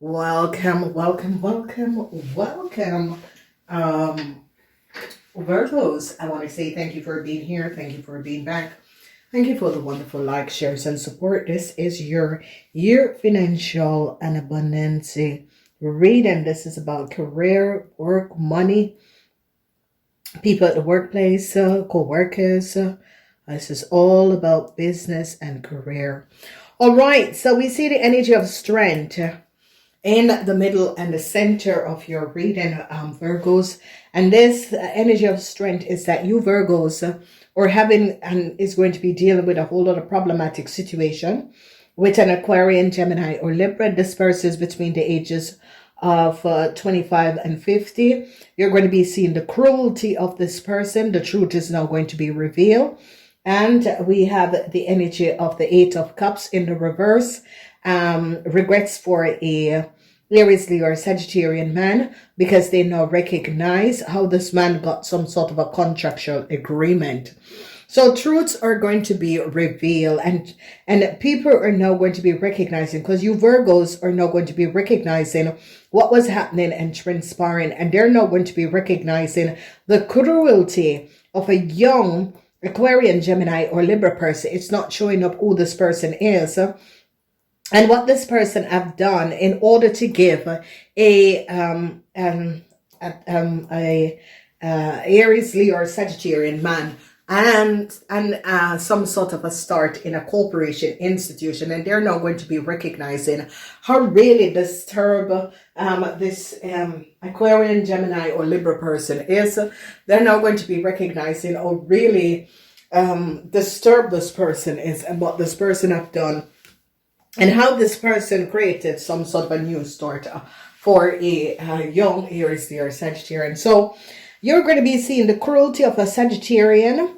Welcome, welcome, welcome, welcome. Um, Virgos, I want to say thank you for being here. Thank you for being back. Thank you for the wonderful likes, shares, and support. This is your year financial and abundance reading. This is about career, work, money, people at the workplace, co-workers. This is all about business and career. All right, so we see the energy of strength in the middle and the center of your reading, Virgos. And this energy of strength is that you Virgos are having and is going to be dealing with a whole lot of problematic situation with an Aquarian, Gemini, or Libra. This person is between the ages of 25 and 50. You're going to be seeing the cruelty of this person. The truth is now going to be revealed. And we have the energy of the Eight of Cups in the reverse. Regrets for a Aries, Leo, or Sagittarian man because they now recognize how this man got some sort of a contractual agreement. So truths are going to be revealed and people are now going to be recognizing, because you Virgos are now going to be recognizing what was happening and transpiring, and they're now going to be recognizing the cruelty of a young Aquarian, Gemini, or Libra person. It's not showing up who this person is and what this person have done in order to give a Aries, Leo, or Sagittarian man and some sort of a start in a corporation institution, and they're now going to be recognizing how really disturbed this Aquarian, Gemini, or Libra person is. They're now going to be recognizing how really disturbed this person is and what this person have done, and how this person created some sort of a new start for a young Aries, Leo, or Sagittarian. So you're going to be seeing the cruelty of a Sagittarian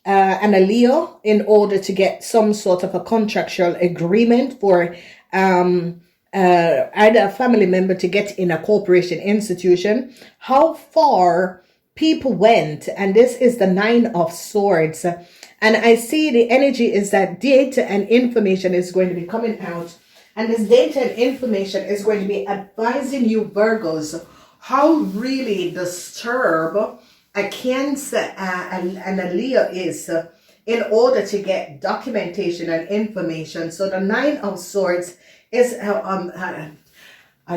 and a Leo in order to get some sort of a contractual agreement for either a family member to get in a corporation institution. How far people went, and this is the Nine of Swords. And I see the energy is that data and information is going to be coming out. And this data and information is going to be advising you Virgos how really disturbed a Cancer and a Leo is in order to get documentation and information. So the Nine of Swords is, I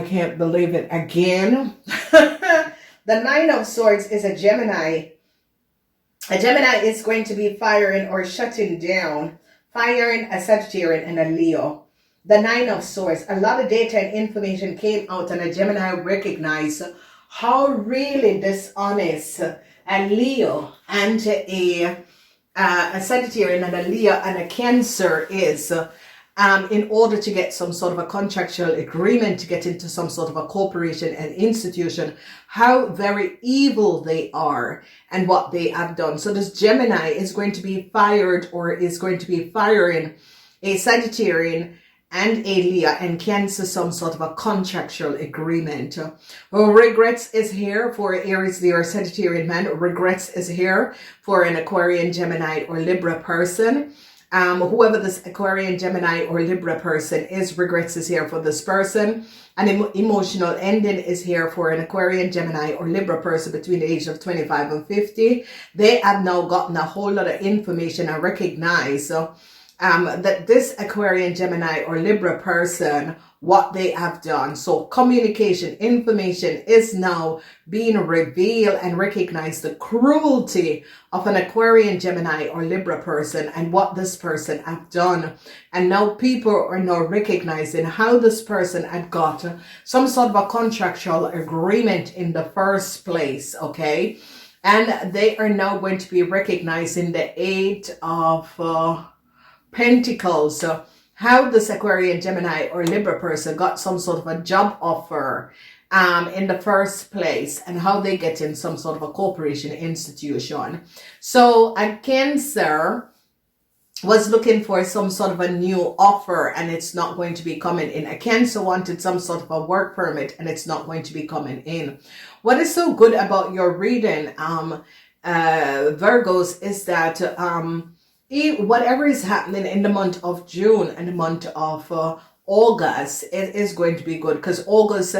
can't believe it again. The Nine of Swords is a Gemini. A Gemini is going to be firing or shutting down, firing a Sagittarian and a Leo. The Nine of Swords, a lot of data and information came out, and a Gemini recognized how really dishonest a Leo and a Sagittarian and a Leo and a Cancer is in order to get some sort of a contractual agreement, to get into some sort of a corporation and institution, how very evil they are and what they have done. So this Gemini is going to be fired, or is going to be firing a Sagittarian and a Leo and Cancer some sort of a contractual agreement. Regrets is here for Aries, Leo, or Sagittarian man. Regrets is here for an Aquarian, Gemini, or Libra person. Whoever this Aquarian, Gemini, or Libra person is, regrets is here for this person. An emotional ending is here for an Aquarian, Gemini, or Libra person between the age of 25 and 50. They have now gotten a whole lot of information and recognize that this Aquarian, Gemini, or Libra person, what they have done. So communication, information is now being revealed, and recognize the cruelty of an Aquarian, Gemini, or Libra person and what this person have done. And now people are now recognizing how this person had got some sort of a contractual agreement in the first place, okay? And they are now going to be recognizing the Eight of Pentacles, how this Aquarian, Gemini, or Libra person got some sort of a job offer in the first place, and how they get in some sort of a corporation institution. So a Cancer was looking for some sort of a new offer, and it's not going to be coming in. A Cancer wanted some sort of a work permit, and it's not going to be coming in. What is so good about your reading, Virgos, is that whatever is happening in the month of June and the month of August, it is going to be good because August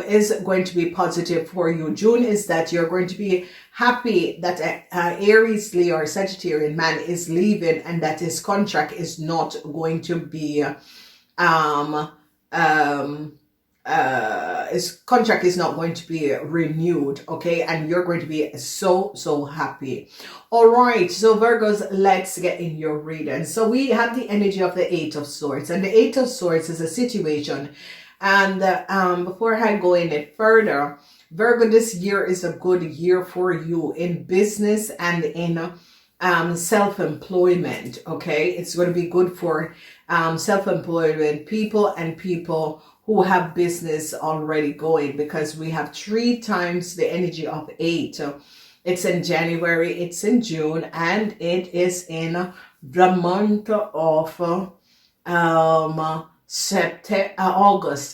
is going to be positive for you. June is that you're going to be happy that Aries, Leo, or Sagittarian man is leaving and that his contract is not going to be his contract is not going to be renewed, okay? And you're going to be so happy. All right, so Virgos, let's get in your reading. So we have the energy of the Eight of Swords, and the Eight of Swords is a situation. And before I go in it further, Virgo, this year is a good year for you in business and in self-employment, okay? It's going to be good for self-employment people and people who have business already going, because we have 3 times the energy of 8. It's in January, it's in June, and it is in the month of August.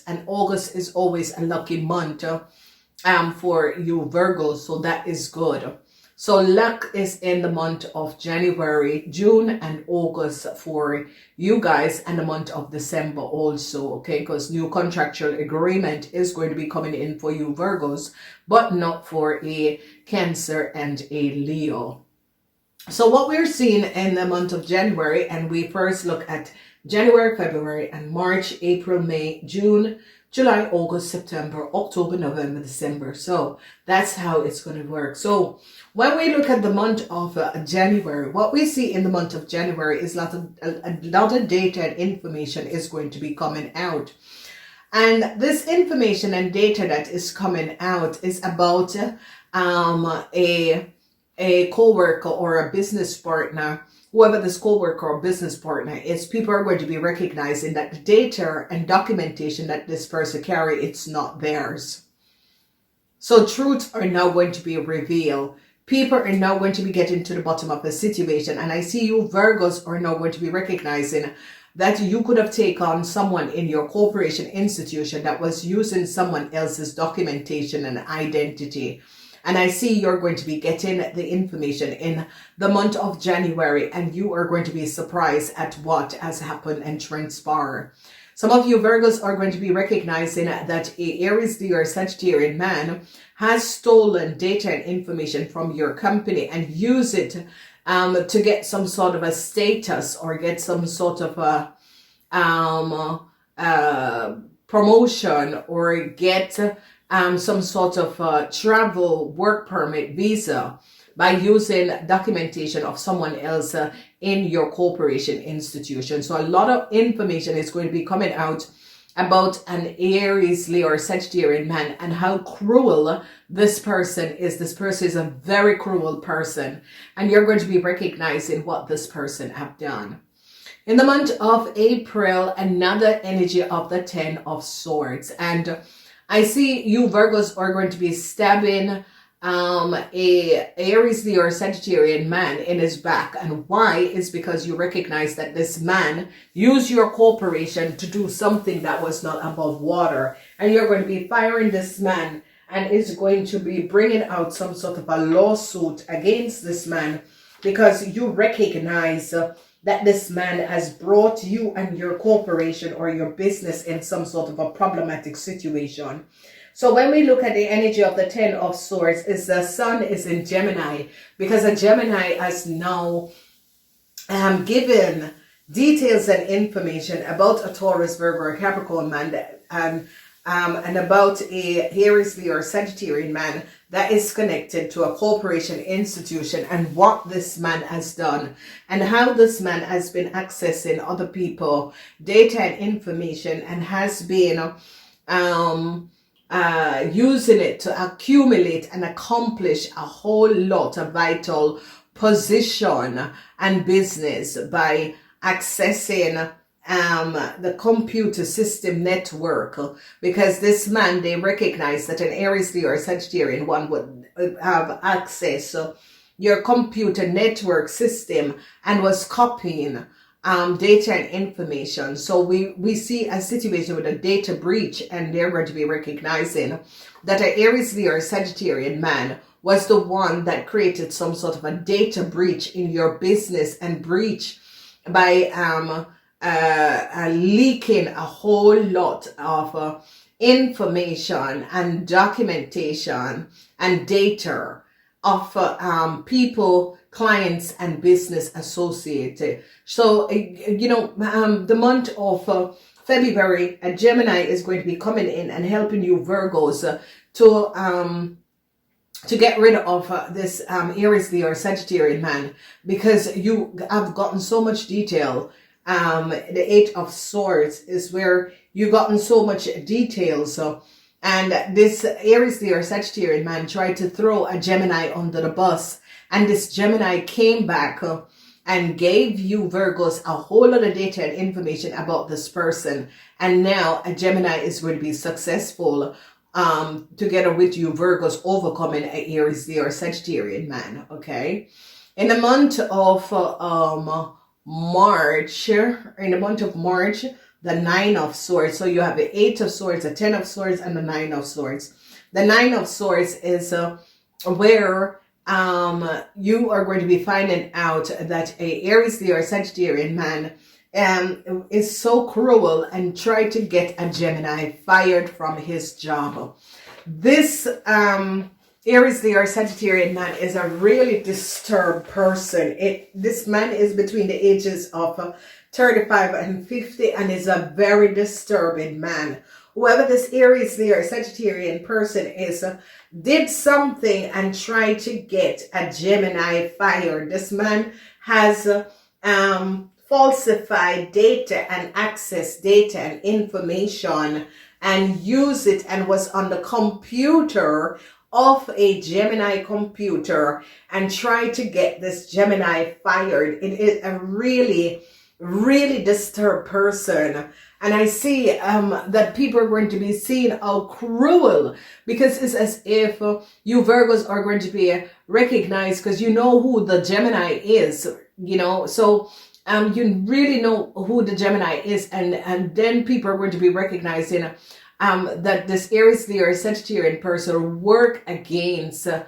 And August is always a lucky month for you Virgos, so that is good. So luck is in the month of January, June, and August for you guys, and the month of December also, okay? Because new contractual agreement is going to be coming in for you Virgos, but not for a Cancer and a Leo. So what we're seeing in the month of January, and we first look at January, February, and March, April, May, June, July, August, September, October, November, December. So that's how it's going to work. So when we look at the month of January, what we see in the month of January is a lot of data and information is going to be coming out. And this information and data that is coming out is about a co-worker or a business partner. Whoever this co-worker or business partner is, people are going to be recognizing that the data and documentation that this person carry, it's not theirs. So truths are now going to be revealed. People are now going to be getting to the bottom of the situation. And I see you Virgos are now going to be recognizing that you could have taken on someone in your corporation institution that was using someone else's documentation and identity. And I see you're going to be getting the information in the month of January, and you are going to be surprised at what has happened and transpired. Some of you Virgos are going to be recognizing that a Aries, Leo, or Sagittarian man has stolen data and information from your company and use it to get some sort of a status or get some sort of a promotion or get some sort of travel work permit visa by using documentation of someone else in your corporation institution. So a lot of information is going to be coming out about an Aries, Leo, or Sagittarian man and how cruel this person is. This person is a very cruel person, and you're going to be recognizing what this person have done. In the month of April, another energy of the Ten of Swords, and I see you Virgos are going to be stabbing a Aries, Leo, or Sagittarian man in his back. And why? Is because you recognize that this man used your corporation to do something that was not above water. And you're going to be firing this man, and is going to be bringing out some sort of a lawsuit against this man because you recognize that this man has brought you and your corporation or your business in some sort of a problematic situation. So when we look at the energy of the Ten of Swords, is the sun is in Gemini, because a Gemini has now given details and information about a Taurus, Virgo, or Capricorn man, and about a Aries, Leo, or Sagittarian man that is connected to a corporation institution, and what this man has done and how this man has been accessing other people data and information and has been using it to accumulate and accomplish a whole lot of vital position and business by accessing the computer system network, because this man, they recognize that an Aries, Leo, or Sagittarian one would have access to your computer network system and was copying data and information. So we see a situation with a data breach, and they're going to be recognizing that an Aries, Leo, or Sagittarian man was the one that created some sort of a data breach in your business, and breach by leaking a whole lot of information and documentation and data of people, clients, and business associated. So, the month of February, a Gemini is going to be coming in and helping you Virgos to get rid of this Aries, Leo, or Sagittarian man, because you have gotten so much detail. The Eight of Swords is where you've gotten so much detail. So, and this Aries, Leo, or Sagittarian man tried to throw a Gemini under the bus, and this Gemini came back and gave you Virgos a whole lot of data and information about this person. And now a Gemini is going to be successful together with you Virgos overcoming an Aries, Leo, or Sagittarian man. Okay, in the month of March, the Nine of Swords. So you have the Eight of Swords, the Ten of Swords, and the Nine of Swords. The Nine of Swords is where you are going to be finding out that a Aries, Leo, or Sagittarian man is so cruel and try to get a Gemini fired from his job. This Aries, Leo, or Sagittarian man is a really disturbed person. This man is between the ages of 35 and 50 and is a very disturbing man. Whoever this Aries, Leo, or Sagittarian person is did something and tried to get a Gemini fired. This man has falsified data and access data and information and use it, and was on the computer of a Gemini computer and try to get this Gemini fired. It is a really, really disturbed person. And I see that people are going to be seeing how cruel, because it's as if you Virgos are going to be recognized because you know who the Gemini is, so you really know who the Gemini is, and then people are going to be recognizing that this Aries, Leo, or Sagittarian person worked against a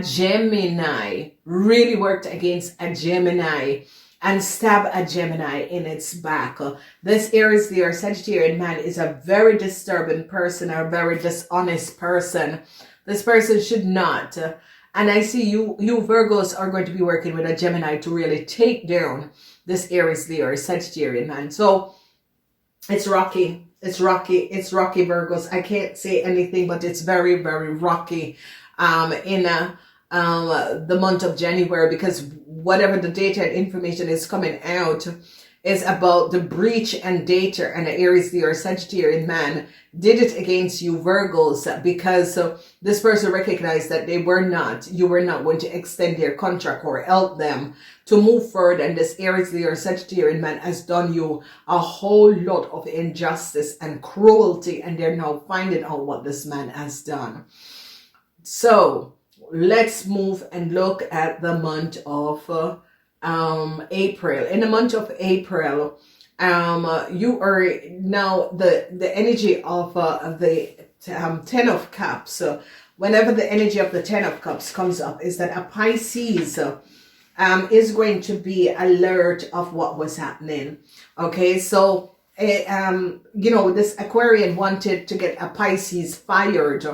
Gemini, really worked against a Gemini and stab a Gemini in its back. This Aries, Leo, or Sagittarian man is a very disturbing person, a very dishonest person. This person should not. And I see you Virgos are going to be working with a Gemini to really take down this Aries, Leo, or Sagittarian man. So it's rocky. It's rocky, Virgos. I can't say anything, but it's very, very rocky in the month of January, because whatever the data and information is coming out is about the breach and data, and an Aries, Leo, or Sagittarian man did it against you Virgos, because this person recognized that you were not going to extend their contract or help them to move forward, and this Aries, Leo, or Sagittarian man has done you a whole lot of injustice and cruelty, and they're now finding out what this man has done. So let's move and look at the month of April. In the month of April, you are now the energy of the Ten of Cups. Whenever the energy of the Ten of Cups comes up, is that a Pisces is going to be alert of what was happening. Okay, so this Aquarian wanted to get a Pisces fired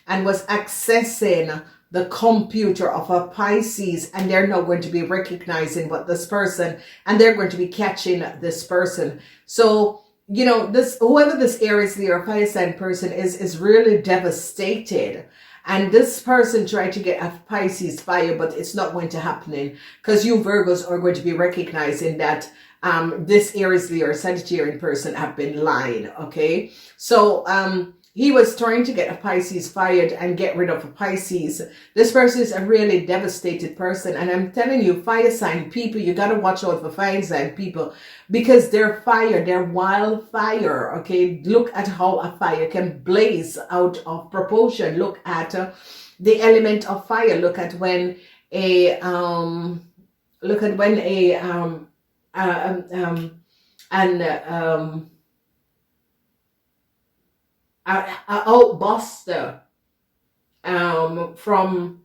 and was accessing the computer of a Pisces, and they're now going to be recognizing what this person, and they're going to be catching this person. So, whoever this Aries, Leo, or fire sign person is really devastated. And this person tried to get a Pisces fire, but it's not going to happen, because you Virgos are going to be recognizing that this Aries, Leo, or Sagittarian person have been lying. Okay, so he was trying to get a Pisces fired and get rid of a Pisces. This person is a really devastated person. And I'm telling you, fire sign people, you got to watch out for fire sign people, because they're fire, they're wildfire. Okay, look at how a fire can blaze out of proportion. Look at the element of fire. Look at when a outbuster from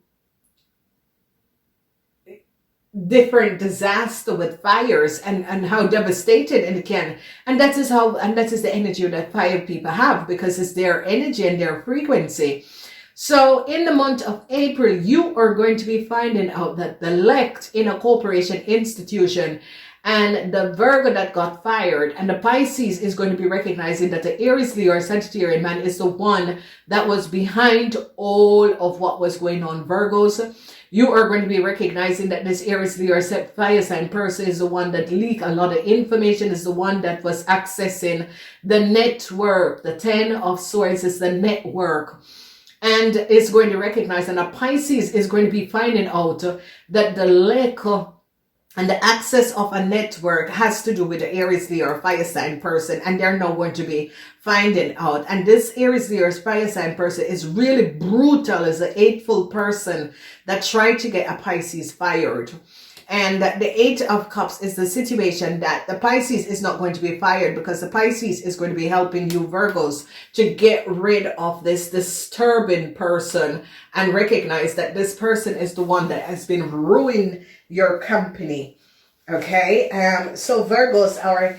different disaster with fires and how devastated it can. And that is the energy that fire people have, because it's their energy and their frequency. So in the month of April, you are going to be finding out that the elect in a corporation institution and the Virgo that got fired and the Pisces is going to be recognizing that the Aries, Leo, or Sagittarian man is the one that was behind all of what was going on. Virgos, you are going to be recognizing that this Aries, Leo, or fire sign person is the one that leaked a lot of information, is the one that was accessing the network. The 10 of Swords is the network. And is going to recognize, and a Pisces is going to be finding out that the lack and the access of a network has to do with the Aries, Leo, or fire sign person, and they're now going to be finding out. And this Aries, Leo, or fire sign person is really brutal, is a hateful person that tried to get a Pisces fired. And the 8 of Cups is the situation that the Pisces is not going to be fired, because the Pisces is going to be helping you Virgos to get rid of this disturbing person and recognize that this person is the one that has been ruining your company. Okay, so Virgos are,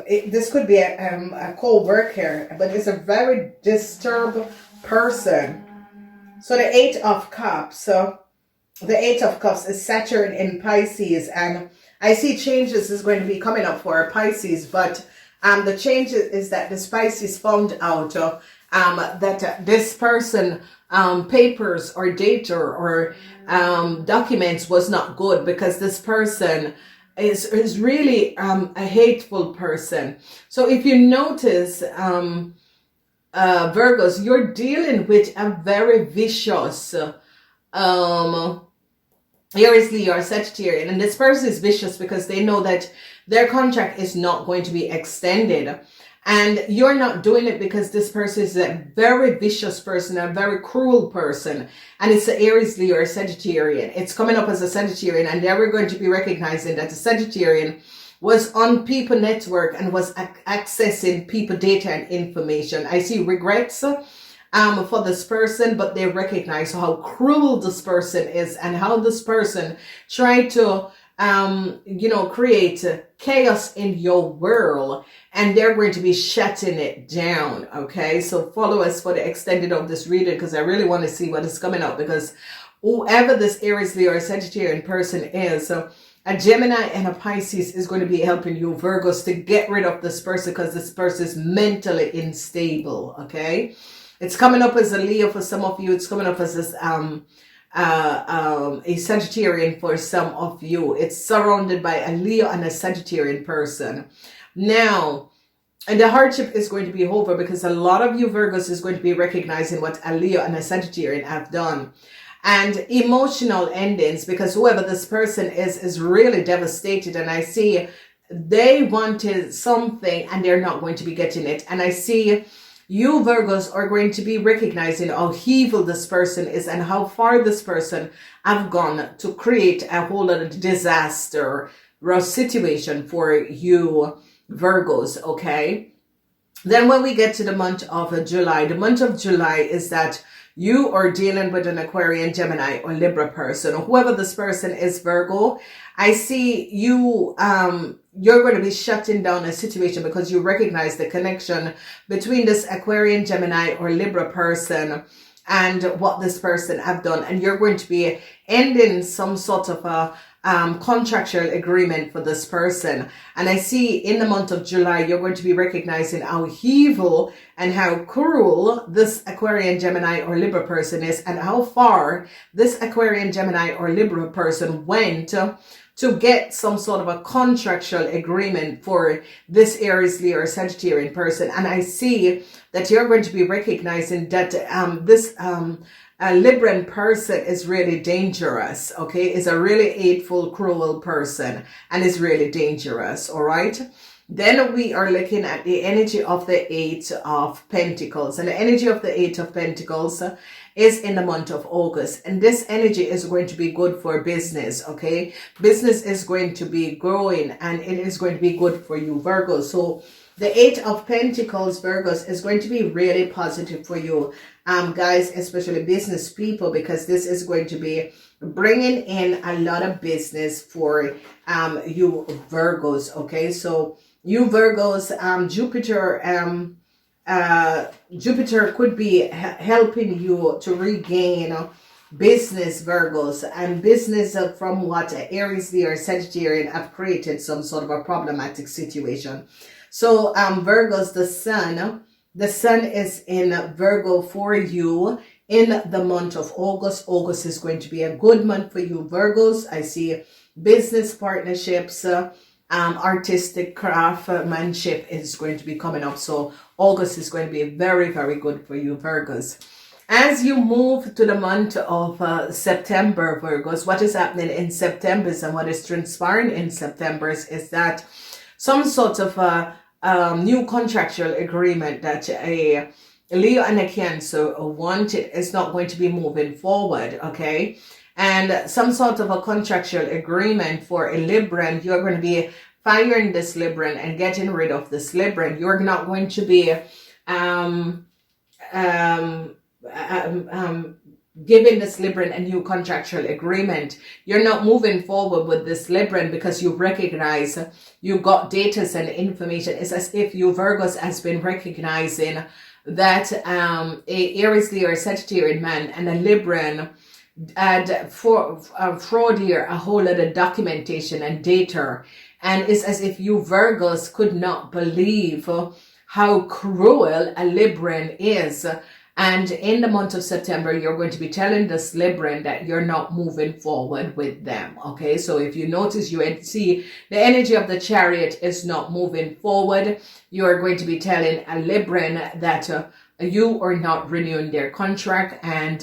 this could be a co-worker, but it's a very disturbed person. So the 8 of Cups, so the 8 of Cups is Saturn in Pisces, and I see changes is going to be coming up for Pisces, but the change is that this Pisces found out that this person papers or data or documents was not good, because this person is really a hateful person. So if you notice, Virgos, you're dealing with a very vicious Aries, Leo, or Sagittarian, and this person is vicious because they know that their contract is not going to be extended, and you're not doing it because this person is a very vicious person, a very cruel person, and it's the Aries, Leo, or Sagittarian. It's coming up as a Sagittarian, and they were going to be recognizing that the Sagittarian was on people network and was accessing people data and information. I see regrets for this person, but they recognize how cruel this person is and how this person tried to, create chaos in your world, and they're going to be shutting it down. Okay, so follow us for the extended of this reading, because I really want to see what is coming up, because whoever this Aries, Leo, or Sagittarian person is, a Gemini and a Pisces is going to be helping you Virgos to get rid of this person, because this person is mentally unstable. Okay, it's coming up as a Leo for some of you. It's coming up as this, a Sagittarian for some of you. It's surrounded by a Leo and a Sagittarian person. Now, and the hardship is going to be over, because a lot of you Virgos is going to be recognizing what a Leo and a Sagittarian have done. And emotional endings, because whoever this person is really devastated, and I see they wanted something and they're not going to be getting it. And I see you Virgos are going to be recognizing how evil this person is and how far this person have gone to create a whole lot of disaster or situation for you Virgos. Okay, then when we get to the month of July, the month of July is that you are dealing with an Aquarian, Gemini, or Libra person, or whoever this person is, Virgo. I see you, you're going to be shutting down a situation because you recognize the connection between this Aquarian, Gemini, or Libra person and what this person have done. And you're going to be ending some sort of a contractual agreement for this person. And I see in the month of July, you're going to be recognizing how evil and how cruel this Aquarian, Gemini, or Libra person is, and how far this Aquarian, Gemini, or Libra person went to get some sort of a contractual agreement for this Aries, Leo, or Sagittarian person. And I see that you're going to be recognizing that this a Libran person is really dangerous. Okay, is a really hateful, cruel person, and is really dangerous. All right, then we are looking at the energy of the 8 of Pentacles, and the energy of the 8 of Pentacles is in the month of August, and this energy is going to be good for business. Okay, business is going to be growing, and it is going to be good for you Virgo. So The Eight of Pentacles, Virgos, is going to be really positive for you, guys, especially business people, because this is going to be bringing in a lot of business for you Virgos. Okay, so you Virgos, Jupiter could be helping you to regain business, Virgos, and business from what Aries, Leo, or Sagittarian have created some sort of a problematic situation. So Virgos, the sun is in Virgo for you in the month of August. August is going to be a good month for you Virgos. I see business partnerships, artistic craftsmanship is going to be coming up. So August is going to be very, very good for you Virgos. As you move to the month of September, Virgos, what is happening in September and what is transpiring in September is that some sort of new contractual agreement that a Leo and a Cancer wanted is not going to be moving forward, okay? And some sort of a contractual agreement for a Libran, you're going to be firing this Libran and getting rid of this Libran. You're not going to be giving this Libran a new contractual agreement. You're not moving forward with this Libran because you recognize you got data and information. It's as if you Virgos has been recognizing that a Aries, Leo, or Sagittarian man and a Libran had fraud here a whole lot of documentation and data, and it's as if you Virgos could not believe how cruel a Libran is. And in the month of September, you're going to be telling this Libran that you're not moving forward with them. Okay, so if you notice, you see the energy of the Chariot is not moving forward. You are going to be telling a Libran that you are not renewing their contract, and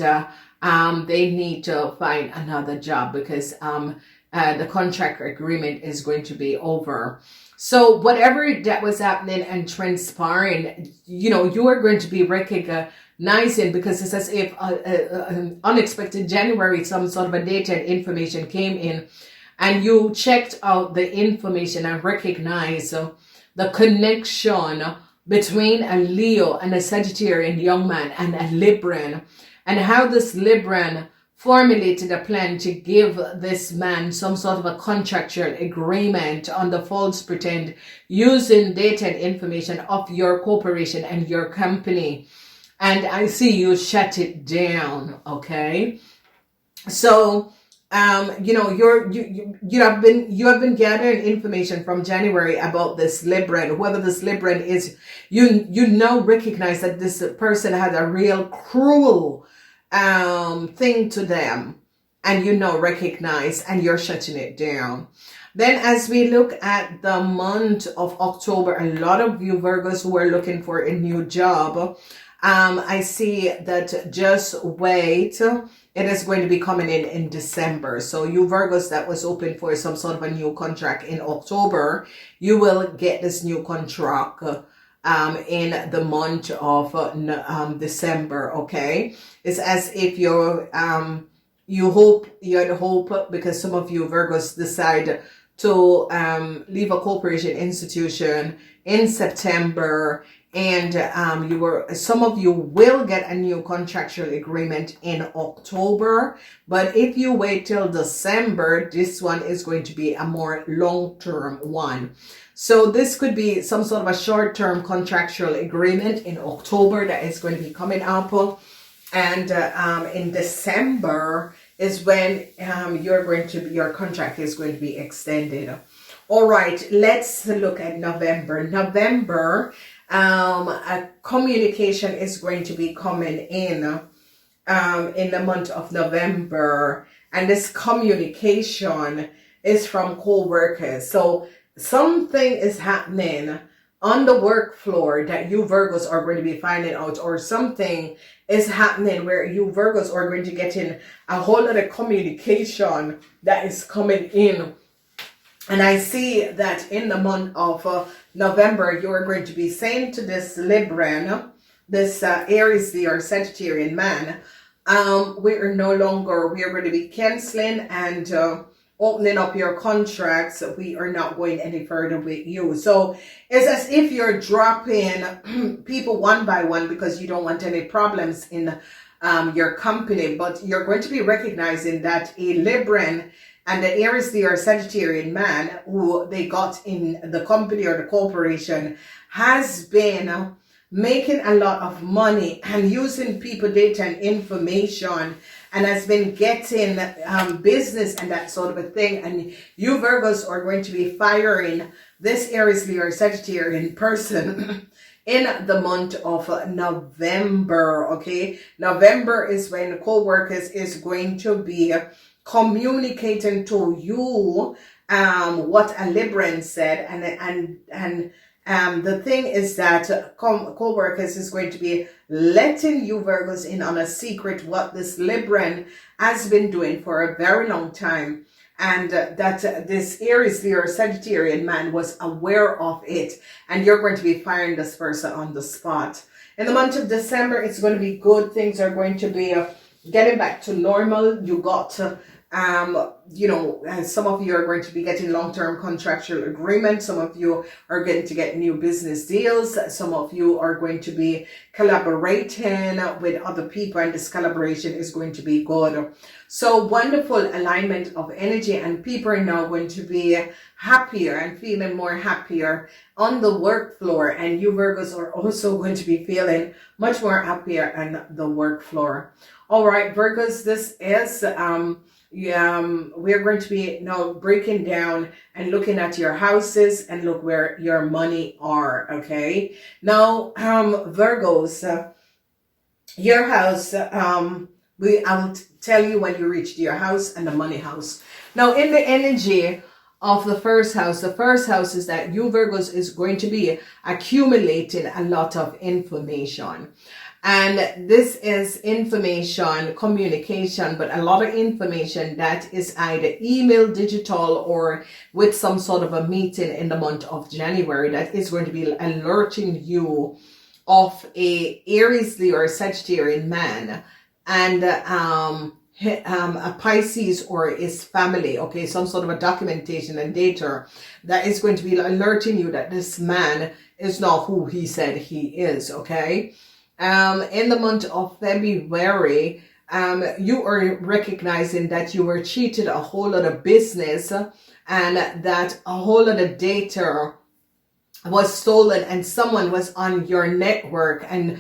they need to find another job because the contract agreement is going to be over. So whatever that was happening and transpiring, you are going to be recognizing, because it's as if an unexpected January, some sort of a data and information came in, and you checked out the information and recognized the connection between a Leo and a Sagittarian young man and a Libran, and how this Libran formulated a plan to give this man some sort of a contractual agreement under false pretend, using data and information of your corporation and your company. And I see you shut it down, okay? So you have been gathering information from January about this Libran. Whoever this Libran is, you now recognize that this person had a real cruel thing to them, and recognize, and you're shutting it down. Then as we look at the month of October, a lot of you Virgos who are looking for a new job, I see that just wait, it is going to be coming in December. So you Virgos that was open for some sort of a new contract in October, you will get this new contract in the month of December, okay? It's as if you had hope, because some of you Virgos decide to leave a corporation institution in September, and some of you will get a new contractual agreement in October. But if you wait till December, this one is going to be a more long-term one. So this could be some sort of a short-term contractual agreement in October that is going to be coming up, and in December is when your contract is going to be extended. All right, let's look at November. November, a communication is going to be coming in the month of November, and this communication is from co-workers. So something is happening on the work floor that you Virgos are going to be finding out, or something is happening where you Virgos are going to get in a whole lot of communication that is coming in. And I see that in the month of November, you are going to be saying to this Libran, this Aries, Leo, or Sagittarian man, we are going to be canceling and opening up your contracts. We are not going any further with you. So it's as if you're dropping people one by one because you don't want any problems in your company, but you're going to be recognizing that a Libran and the Aries, Leo, or Sagittarian man who they got in the company or the corporation has been making a lot of money and using people data and information, and has been getting business and that sort of a thing. And you Virgos are going to be firing this Aries, Leo, or Sagittarian person in the month of November. Okay, November is when co-workers is going to be communicating to you what a Libran said, and the thing is that co-workers is going to be letting you Virgos in on a secret what this Libran has been doing for a very long time, and that this Aries, Leo, or Sagittarian man was aware of it, and you're going to be firing this person on the spot. In the month of December, it's going to be good. Things are going to be getting back to normal. You got some of you are going to be getting long-term contractual agreements. Some of you are going to get new business deals. Some of you are going to be collaborating with other people, and this collaboration is going to be good. So wonderful alignment of energy, and people are now going to be happier and feeling more happier on the work floor, and you Virgos are also going to be feeling much more happier on the work floor. All right, Virgos, this is we're going to be now breaking down and looking at your houses and look where your money are. Okay, now Virgos, your house, I'll tell you when you reach your house and the money house. Now in the energy of the first house is that you Virgos is going to be accumulating a lot of information. And this is information, communication, but a lot of information that is either email, digital, or with some sort of a meeting in the month of January that is going to be alerting you of a Aries, Leo, or Sagittarian man and a Pisces or his family. Okay, some sort of a documentation and data that is going to be alerting you that this man is not who he said he is. Okay. In the month of February, you are recognizing that you were cheated a whole lot of business and that a whole lot of data was stolen and someone was on your network, and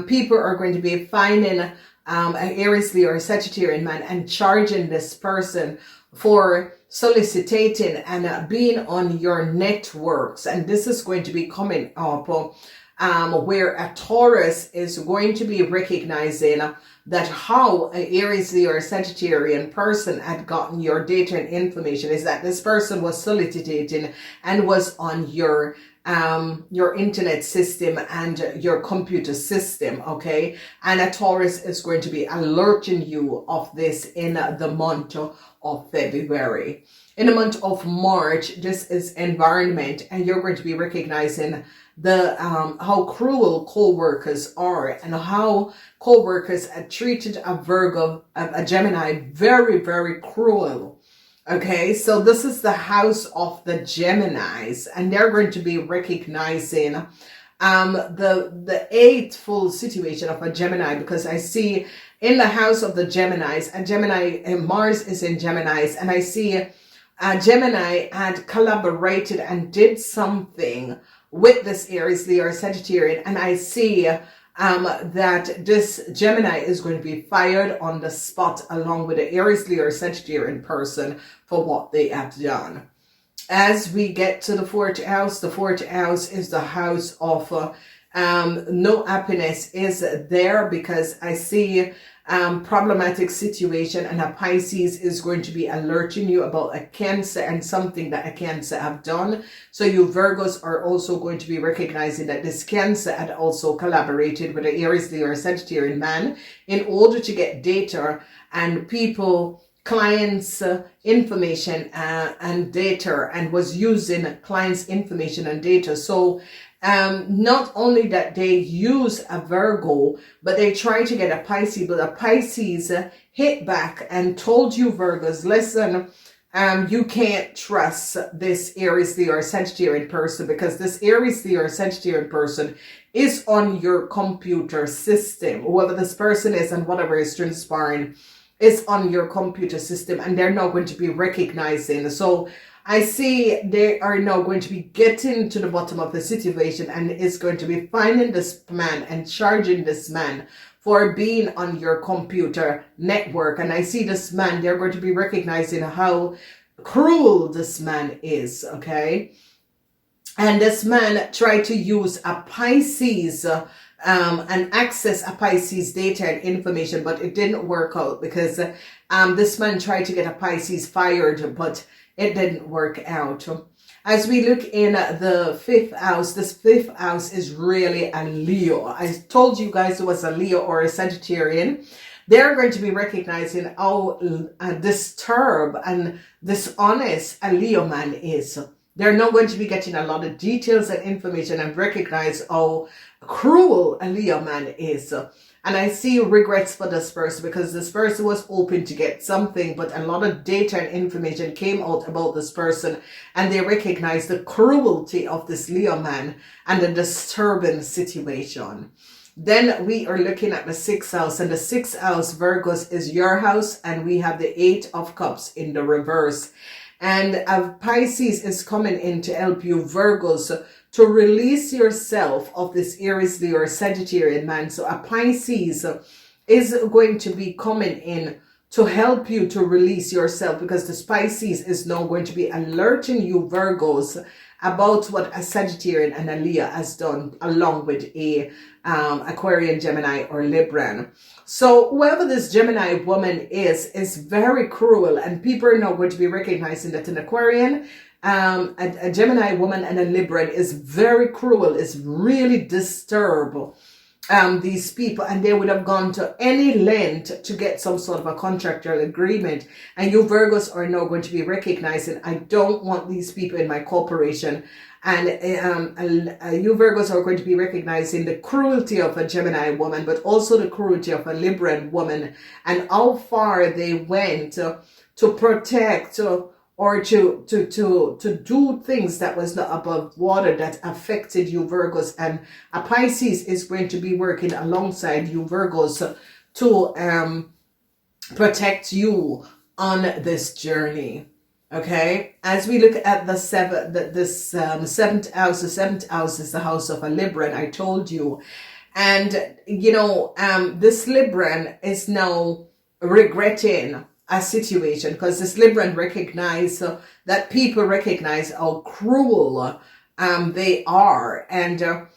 people are going to be finding an Aries, Leo, or Sagittarian man and charging this person for soliciting and being on your networks. And this is going to be coming up where a Taurus is going to be recognizing that how an Aries, Leo, or Sagittarian person had gotten your data and information is that this person was soliciting and was on your internet system and your computer system. Okay, and a Taurus is going to be alerting you of this in the month of February. In the month of March, this is environment, and you're going to be recognizing the how cruel co-workers are and how co-workers are treated a Virgo, a Gemini, very, very cruel. Okay, so this is the house of the Geminis, and they're going to be recognizing the eightfold situation of a Gemini, because I see in the house of the Geminis, a Gemini, Mars is in Geminis, and I see Gemini had collaborated and did something with this Aries, Leo, or Sagittarian, and I see that this Gemini is going to be fired on the spot along with the Aries, Leo, or Sagittarian person for what they have done. As we get to the fourth house is the house of no happiness is there, because I see problematic situation, and a Pisces is going to be alerting you about a Cancer and something that a Cancer have done. So you Virgos are also going to be recognizing that this Cancer had also collaborated with an Aries, Leo, or Sagittarian man in order to get data and people, clients information and data, and was using clients information and data. So not only that they use a Virgo, but they try to get a Pisces, but a Pisces hit back and told you Virgos, listen, you can't trust this Aries, Leo, or Sagittarian person, because this Aries, Leo, or Sagittarian person is on your computer system. Whoever this person is and whatever is transpiring is on your computer system, and they're not going to be recognizing. So I see they are now going to be getting to the bottom of the situation, and is going to be finding this man and charging this man for being on your computer network. And I see this man, they're going to be recognizing how cruel this man is, okay? And this man tried to use a Pisces and access a Pisces data and information, but it didn't work out, because this man tried to get a Pisces fired, but it didn't work out. As we look in the fifth house, this fifth house is really a Leo. I told you guys it was a Leo or a Sagittarian. They're going to be recognizing how disturbed and dishonest a Leo man is. They're not going to be getting a lot of details and information and recognize how cruel a Leo man is. And I see regrets for this person, because this person was hoping to get something, but a lot of data and information came out about this person, and they recognize the cruelty of this Leo man and the disturbing situation. Then we are looking at the sixth house, and the sixth house, Virgos, is your house, and we have the Eight of Cups in the reverse. And Pisces is coming in to help you, Virgos, to release yourself of this Aries, Leo, or Sagittarian man. So a Pisces is going to be coming in to help you to release yourself, because this Pisces is now going to be alerting you, Virgos, about what a Sagittarian and a Leo has done, along with a Aquarian, Gemini, or Libran. So whoever this Gemini woman is very cruel, and people are now going to be recognizing that an Aquarian, a Gemini woman, and a Libran is very cruel, is really disturb these people, and they would have gone to any length to get some sort of a contractual agreement. And you Virgos are now going to be recognizing, I don't want these people in my corporation. And you Virgos are going to be recognizing the cruelty of a Gemini woman, but also the cruelty of a Libran woman, and how far they went to protect or to do things that was not above water that affected you Virgos. And a Pisces is going to be working alongside you Virgos to protect you on this journey. Okay, as we look at the seventh house, the seventh house is the house of a Libran, I told you. And you know, this Libran is now regretting a situation, because this Libran recognize that people recognize how cruel they are, and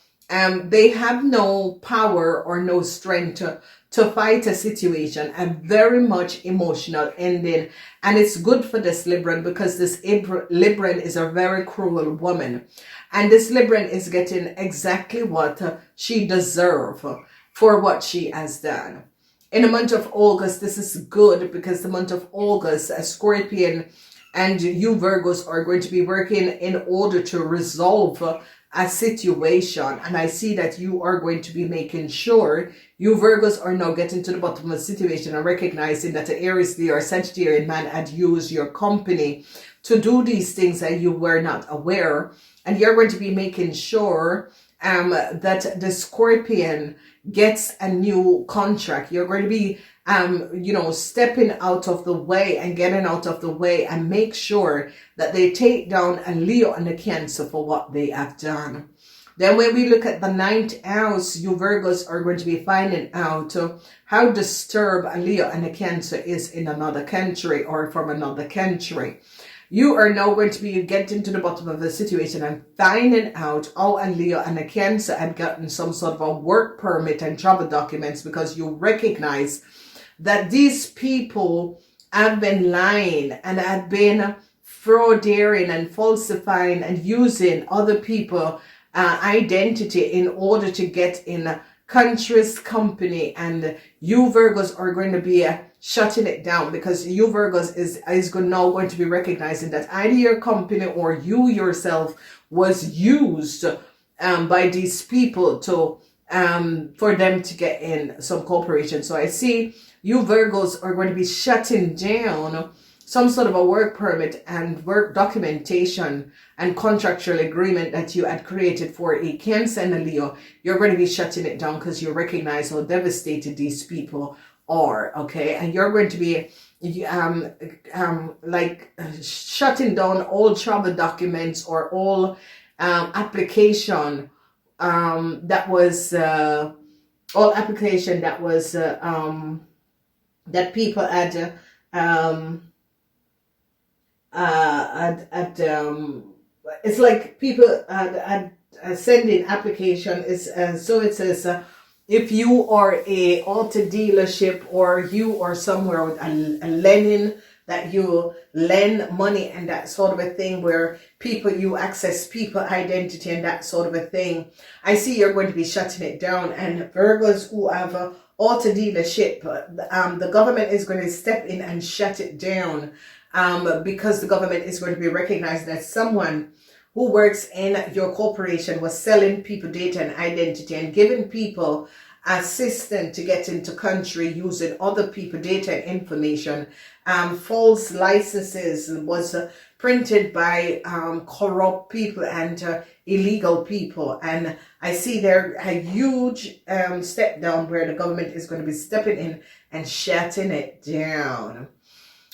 they have no power or no strength to fight a situation, a very much emotional ending. And it's good for this Libran, because this Libran is a very cruel woman, and this Libran is getting exactly what she deserves for what she has done. In the month of August, this is good, because the month of August, a Scorpion and you Virgos are going to be working in order to resolve a situation. And I see that you are going to be making sure, you Virgos are now getting to the bottom of the situation and recognizing that the Aries, Leo, or Sagittarian man had used your company to do these things that you were not aware. And you're going to be making sure that the Scorpion gets a new contract. You're going to be you know, stepping out of the way and getting out of the way, and make sure that they take down a Leo and a Cancer for what they have done. Then when we look at the ninth house, you Virgos are going to be finding out how disturbed a Leo and a Cancer is in another country or from another country. You are now going to be getting to the bottom of the situation and finding out how a Leo and a Cancer had gotten some sort of a work permit and travel documents, because you recognize that these people have been lying and have been frauding and falsifying and using other people's identity in order to get in country's company. And you Virgos are going to be shutting it down, because you Virgos is now going to be recognizing that either your company or you yourself was used by these people to for them to get in some corporation. So I see you Virgos are going to be shutting down some sort of a work permit and work documentation and contractual agreement that you had created for a Cancer and a Leo, you're going to be shutting it down because you recognize how devastated these people are, okay? And you're going to be shutting down all travel documents or all application that was that people had it's like people had sending application is so it says if you are a auto dealership or you are somewhere with a lending that you lend money and that sort of a thing where you access people identity and that sort of a thing, I see you're going to be shutting it down. And Virgos who have a auto dealership, the government is going to step in and shut it down because the government is going to be recognized that someone who works in your corporation was selling people data and identity and giving people assistance to get into country using other people data and information. False licenses was printed by corrupt people and illegal people. And I see there a huge step down where the government is going to be stepping in and shutting it down.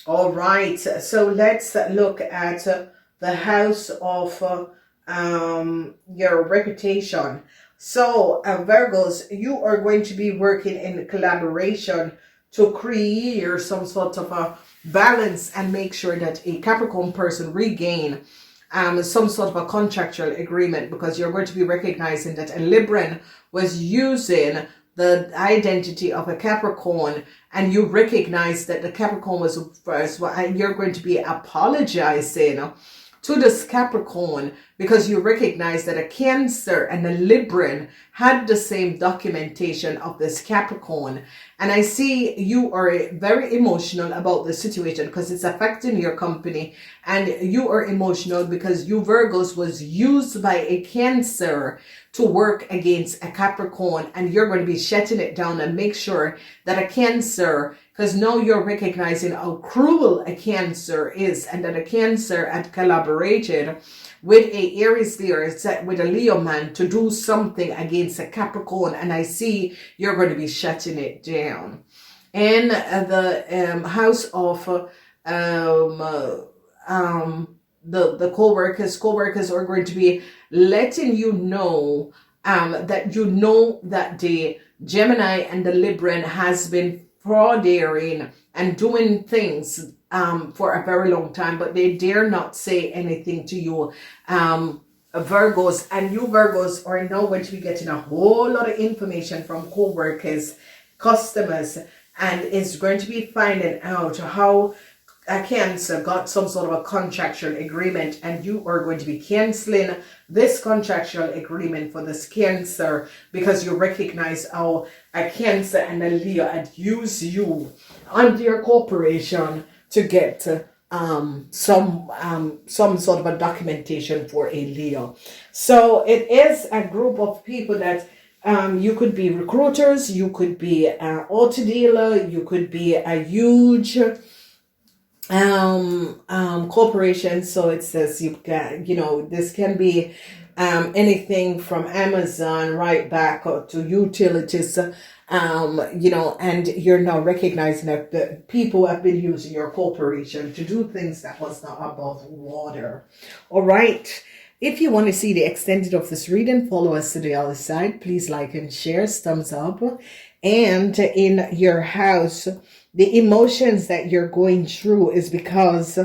All right, so let's look at the house of your reputation. So Virgos, you are going to be working in collaboration to create some sort of a balance and make sure that a Capricorn person regain some sort of a contractual agreement, because you're going to be recognizing that a Libran was using the identity of a Capricorn and you recognize that the Capricorn was first, and you're going to be apologizing to this Capricorn because you recognize that a Cancer and a Libran had the same documentation of this Capricorn. And I see you are very emotional about the situation because it's affecting your company, and you are emotional because you Virgos was used by a Cancer to work against a Capricorn, and you're going to be shutting it down and make sure that a Cancer, because now you're recognizing how cruel a Cancer is, and that a Cancer had collaborated with a Aries Leo, with a Leo man to do something against a Capricorn, and I see you're going to be shutting it down. And the house of the co-workers are going to be letting you know that you know that the Gemini and the Libran has been frauding and doing things for a very long time, but they dare not say anything to you, Virgos. And you Virgos are now going to be getting a whole lot of information from co-workers, customers, and is going to be finding out how a Cancer got some sort of a contractual agreement, and you are going to be canceling this contractual agreement for this Cancer because you recognize how a Cancer and a Leo had used you under your corporation to get some sort of a documentation for a Leo. So it is a group of people that you could be recruiters, you could be an auto dealer, you could be a huge corporation. So it says you can, this can be anything from Amazon right back to utilities, and you're now recognizing that the people have been using your corporation to do things that was not above water. All right. If you want to see the extended of this reading, follow us to the other side. Please like and share, thumbs up. And in your house, the emotions that you're going through is because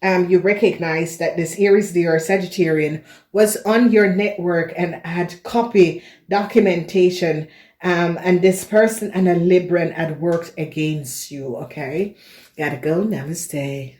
you recognize that this Aries, Leo, or Sagittarian was on your network and had copy documentation, and this person and a Libran had worked against you. Okay, gotta go. Namaste.